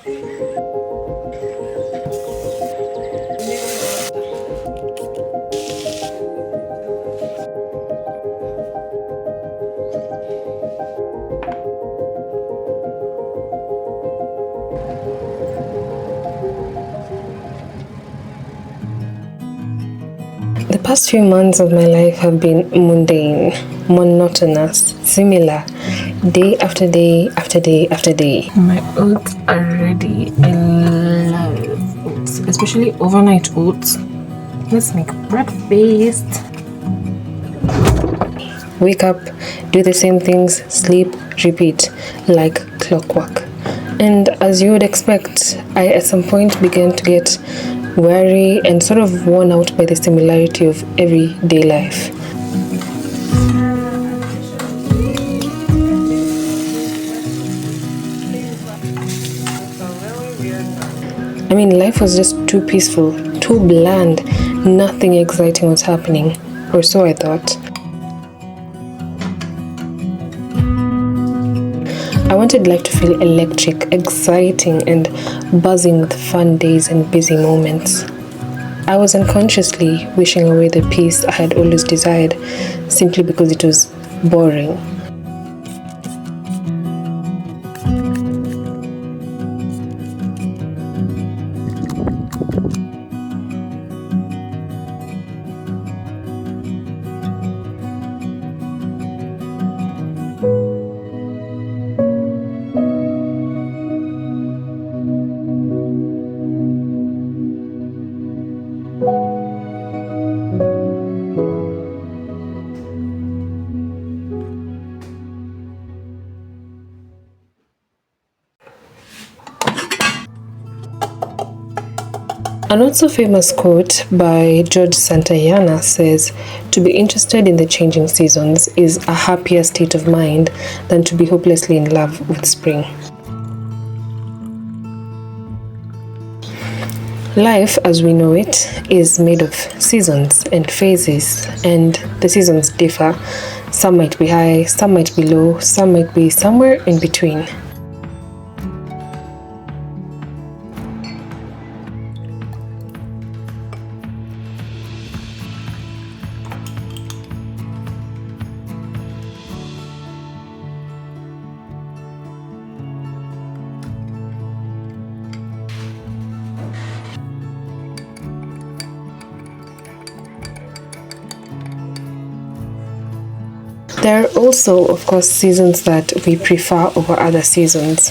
The past few months of my life have been mundane, monotonous, similar, day after day after day after day. My oats are ready. I love oats, especially overnight oats. Let's make breakfast. Wake up, do the same things, sleep, repeat, like clockwork. And as you would expect, I at some point began to get weary and sort of worn out by the similarity of everyday life. I mean, life was just too peaceful, too bland, nothing exciting was happening, or so I thought. I wanted life to feel electric, exciting, and buzzing with fun days and busy moments. I was unconsciously wishing away the peace I had always desired simply because it was boring. A not so famous quote by George Santayana says, "To be interested in the changing seasons is a happier state of mind than to be hopelessly in love with spring." Life, as we know it, is made of seasons and phases, and the seasons differ. Some might be high, some might be low, some might be somewhere in between. There are also, of course, seasons that we prefer over other seasons.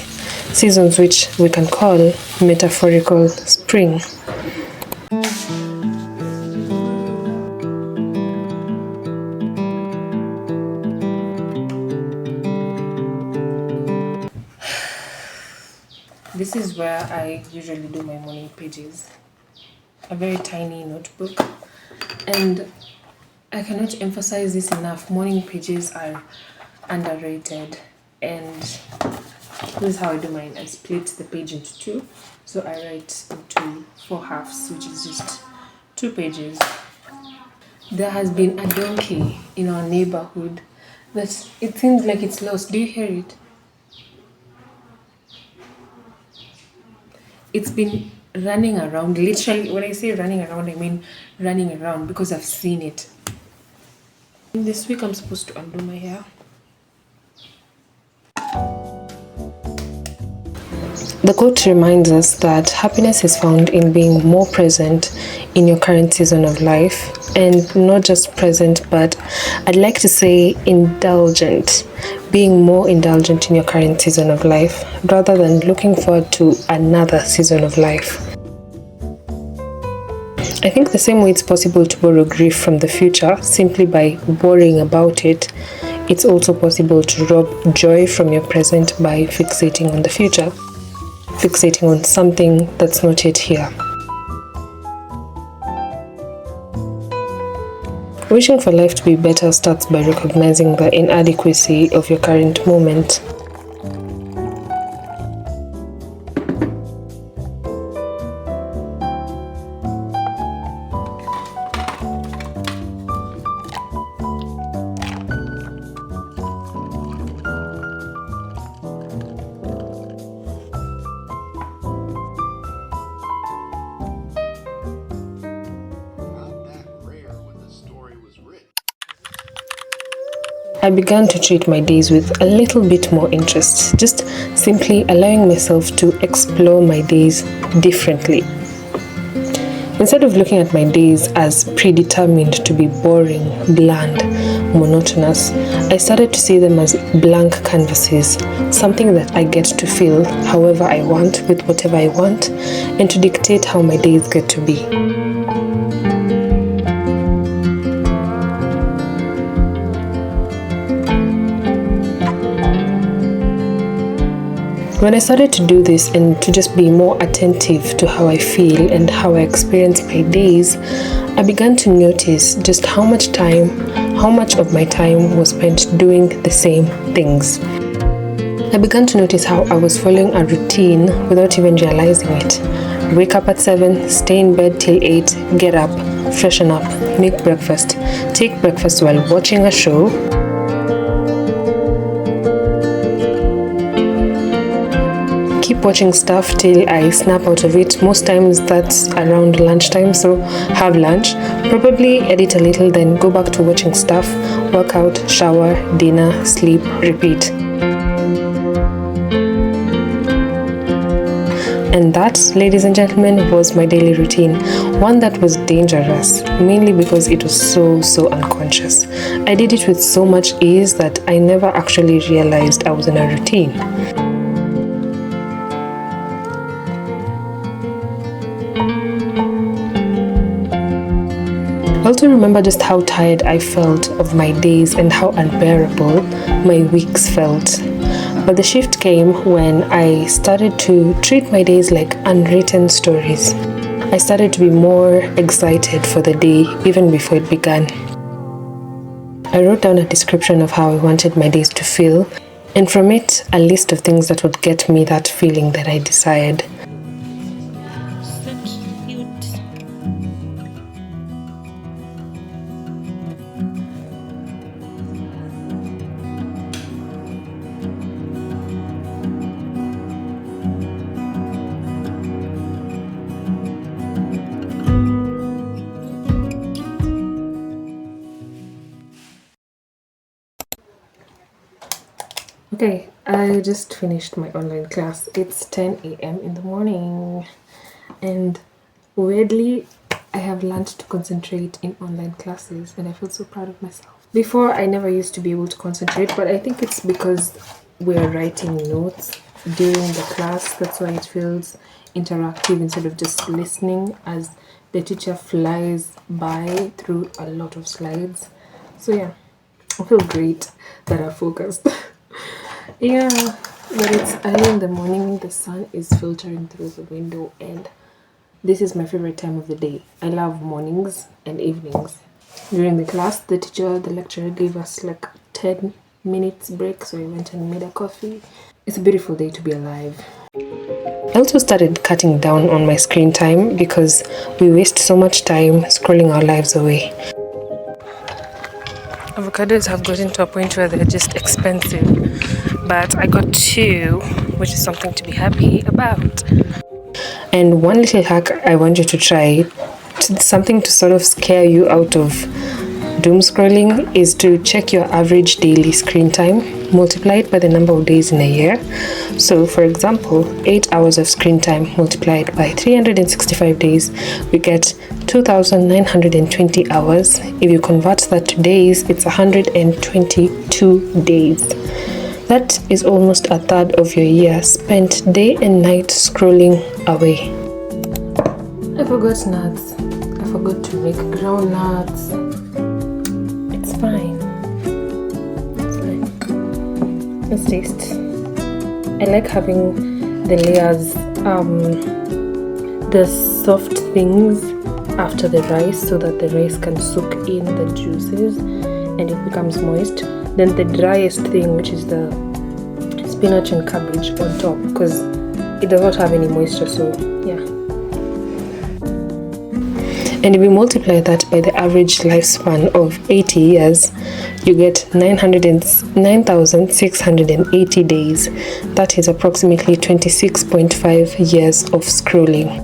Seasons which we can call metaphorical spring. This is where I usually do my morning pages. A very tiny notebook. And I cannot emphasize this enough. Morning pages are underrated. And this is how I do mine. I split the page into two. So I write into 4 halves, which is just 2 pages. There has been a donkey in our neighborhood that it seems like it's lost. Do you hear it? It's been running around. Literally, when I say running around, I mean running around because I've seen it. This week I'm supposed to undo my hair. The quote reminds us that happiness is found in being more present in your current season of life, and not just present, but I'd like to say indulgent. Being more indulgent in your current season of life rather than looking forward to another season of life. I think the same way it's possible to borrow grief from the future simply by worrying about it, it's also possible to rob joy from your present by fixating on the future, fixating on something that's not yet here. Wishing for life to be better starts by recognizing the inadequacy of your current moment. I began to treat my days with a little bit more interest, just simply allowing myself to explore my days differently. Instead of looking at my days as predetermined to be boring, bland, monotonous, I started to see them as blank canvases, something that I get to fill however I want, with whatever I want, and to dictate how my days get to be. When I started to do this and to just be more attentive to how I feel and how I experience my days, I began to notice just how much of my time was spent doing the same things. I began to notice how I was following a routine without even realizing it. Wake up at 7, stay in bed till 8, get up, freshen up, make breakfast, take breakfast while watching a show, keep watching stuff till I snap out of it. Most times that's around lunchtime, so have lunch, probably edit a little, then go back to watching stuff, work out, shower, dinner, sleep, repeat. And that, ladies and gentlemen, was my daily routine. One that was dangerous, mainly because it was so unconscious. I did it with so much ease that I never actually realized I was in a routine. I also remember just how tired I felt of my days and how unbearable my weeks felt. But the shift came when I started to treat my days like unwritten stories. I started to be more excited for the day even before it began. I wrote down a description of how I wanted my days to feel, and from it, a list of things that would get me that feeling that I desired. Okay, I just finished my online class. It's 10 a.m. in the morning, and weirdly, I have learned to concentrate in online classes, and I feel so proud of myself. Before, I never used to be able to concentrate, but I think it's because we're writing notes during the class. That's why it feels interactive instead of just listening as the teacher flies by through a lot of slides. So yeah, I feel great that I focused. Yeah, but it's early in the morning, the sun is filtering through the window, and this is my favorite time of the day. I love mornings and evenings. During the class, the lecturer gave us like 10 minutes break, so we went and made a coffee. It's a beautiful day to be alive. I also started cutting down on my screen time because we waste so much time scrolling our lives away. Avocados have gotten to a point where they're just expensive, but I got 2, which is something to be happy about. And one little hack I want you to try, something to sort of scare you out of doom scrolling, is to check your average daily screen time, multiply it by the number of days in a year. So for example, 8 hours of screen time multiplied by 365 days, we get 2,920 hours. If you convert that to days, it's 122 days. That is almost a third of your year spent day and night scrolling away. I forgot nuts. I forgot to make ground nuts. It's fine. It's fine. Let's taste. I like having the layers, the soft things after the rice, so that the rice can soak in the juices and it becomes moist. Then the driest thing, which is the spinach and cabbage on top, because it does not have any moisture, so yeah. And if we multiply that by the average lifespan of 80 years, you get 9,680 days. That is approximately 26.5 years of scrolling.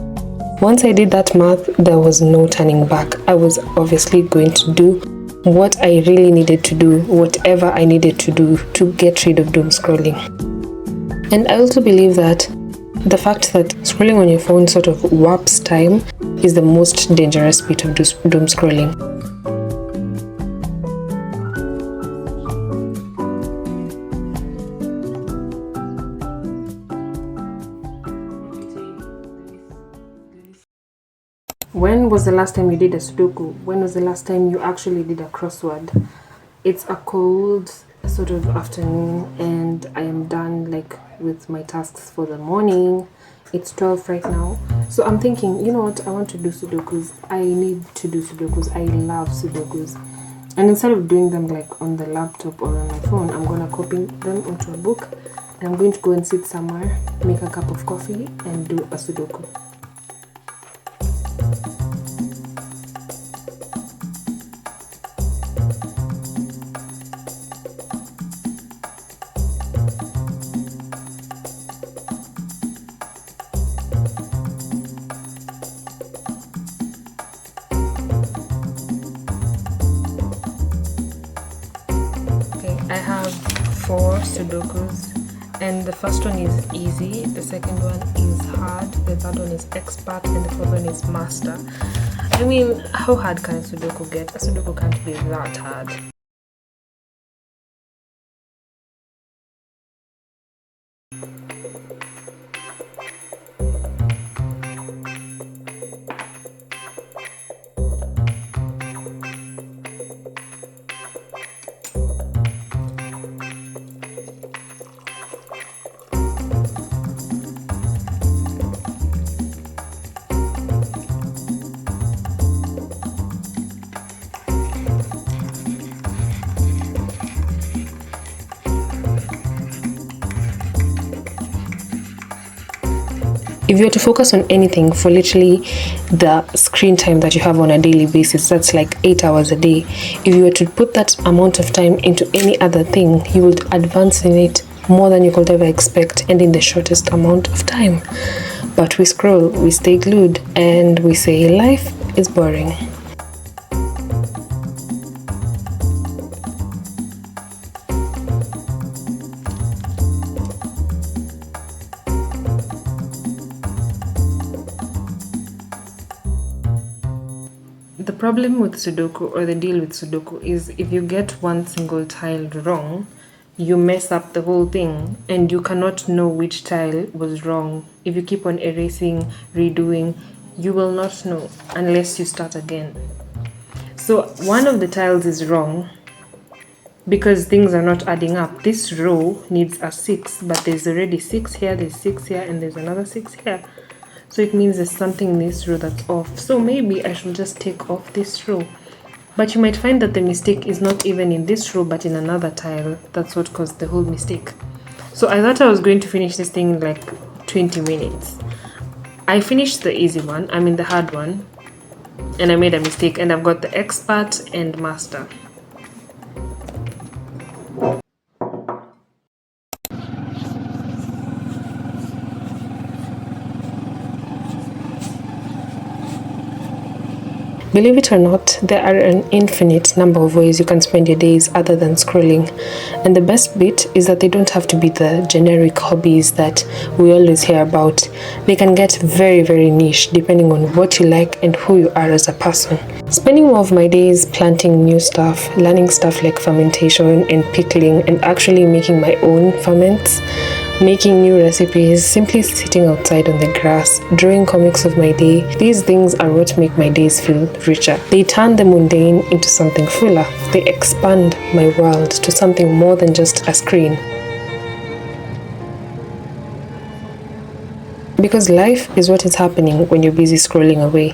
Once I did that math, there was no turning back. I was obviously going to do what I really needed to do, whatever I needed to do to get rid of doom scrolling. And I also believe that the fact that scrolling on your phone sort of warps time is the most dangerous bit of doom scrolling. When was the last time you did a Sudoku? When was the last time you actually did a crossword? It's a cold sort of afternoon and I am done with my tasks for the morning. It's 12 right now. So I'm thinking, you know what, I want to do Sudokus. I need to do Sudokus. I love Sudokus. And instead of doing them on the laptop or on my phone, I'm gonna copy them onto a book and I'm going to go and sit somewhere, make a cup of coffee and do a Sudoku. I have 4 Sudokus, and the first one is easy, the second one is hard, the third one is expert, and the fourth one is master. I mean, how hard can a Sudoku get? A Sudoku can't be that hard. If you were to focus on anything for literally the screen time that you have on a daily basis, that's 8 hours a day. If you were to put that amount of time into any other thing, you would advance in it more than you could ever expect and in the shortest amount of time. But we scroll, we stay glued, and we say life is boring. The problem with Sudoku, or the deal with Sudoku, is if you get one single tile wrong, you mess up the whole thing and you cannot know which tile was wrong. If you keep on erasing, redoing, you will not know unless you start again. So one of the tiles is wrong because things are not adding up. This row needs a 6, but there's already 6 here, there's 6 here, and there's another 6 here. So it means there's something in this row that's off. So maybe I should just take off this row. But you might find that the mistake is not even in this row, but in another tile. That's what caused the whole mistake. So I thought I was going to finish this thing in 20 minutes. I finished the easy one, the hard one, and I made a mistake, and I've got the expert and master. Believe it or not, there are an infinite number of ways you can spend your days other than scrolling. And the best bit is that they don't have to be the generic hobbies that we always hear about. They can get very, very niche depending on what you like and who you are as a person. Spending more of my days planting new stuff, learning stuff like fermentation and pickling, and actually making my own ferments, making new recipes, simply sitting outside on the grass, drawing comics of my day. These things are what make my days feel richer. They turn the mundane into something fuller. They expand my world to something more than just a screen. Because life is what is happening when you're busy scrolling away.